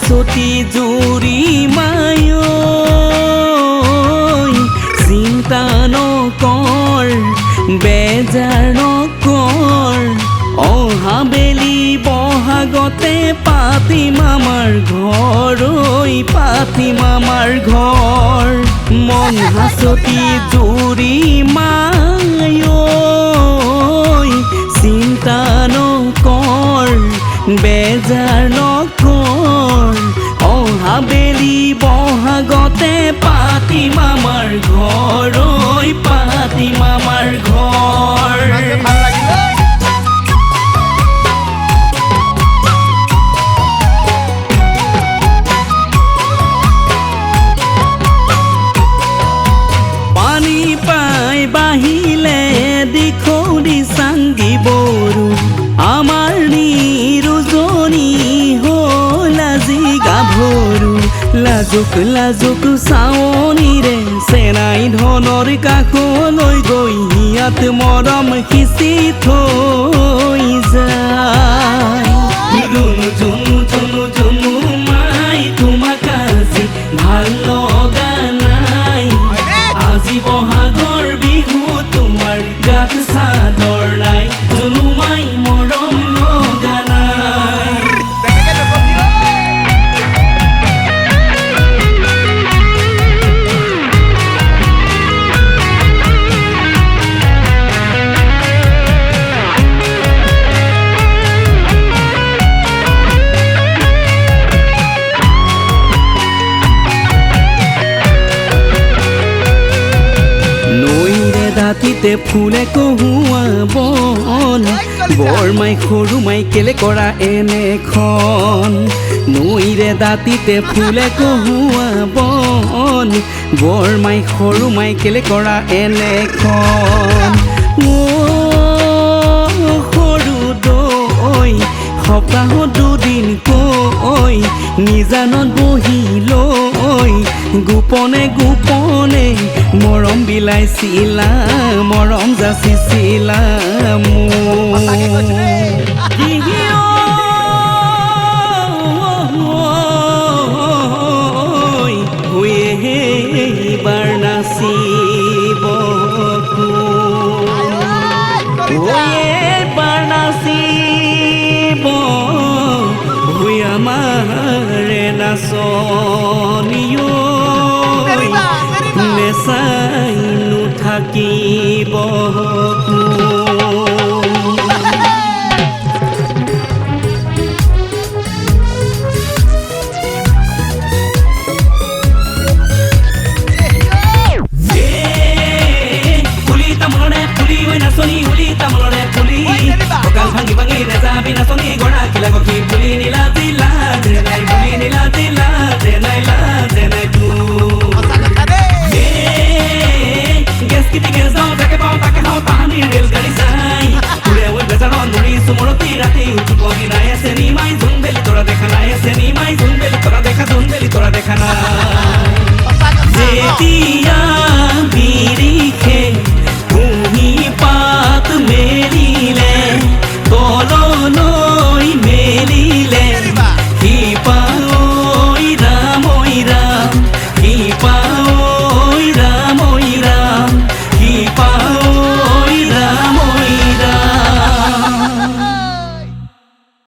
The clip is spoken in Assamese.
হাসতি জুৰি মায় চিন্তা নকৰ বেজাৰ নকৰ অহা বেলি বহাগতে পাতিম আমাৰ ঘৰ ঐ পাতিম আমাৰ ঘৰ মন হাসতি জুৰি মায় চিন্তা নকৰ বেজাৰ নকৰ অহা বেলি বহাগতে পাতিম আমাৰ ঘৰ ঐ পাতিম আমাৰ ঘৰ পানী পাই বাহিলে দিখৌৰি চাংগি বৰু আমাৰ নিৰুজনী হ'ল আজি গাভৰু লাজুক লাজুক চাৱনীৰে চেনাই ধনৰ কাষলৈ গৈ হিয়াত মৰম সিঁচি থৈ যায় জুনু জুনু জুনু জুনু মাই তোমাক আজি ভাল লগা নাই আজি বহাগৰ বিহু তোমাৰ গাত চাদৰ নাই জুনু মাই মৰম লগা নাই ৰাতিতে ফুলে কহুৱা বন বৰমাই সৰু মাই কেলে কৰা এনেখন নৈৰে দাঁতিতে ফুলে কহুৱা বন বৰমাই সৰু মাই কেলে কৰা এনেখন সৰু দৈ সপ্তাহত দুদিন কৈ নিজানত বহি লৈ গোপনে গোপনে মৰম বিলাইছিলা মৰম যাচিছিলা এইবাৰ নাচিব এইবাৰ নাচিব আমাৰে নাচনিও নেচাই নুথাকিব পুলি তামোলৰে পুলি হৈ নাচনি হুলি তামোলৰে পুলি কঁকাল ভাঙি ভাঙি নেযাবি নাচনি গৰা খিলা গখি পুলি নীলা দিলা জেনাই পুলি নীলা দিলা জেনাই লা জেনাই তু গেছ কিটি গেছ যাওঁ যাকে পাওঁ তাকে খাওঁ তাহানিৰ ৰেলগাড়ী চাই ফুৰে বেজাৰত ধৰি চুমৰতি ৰাতি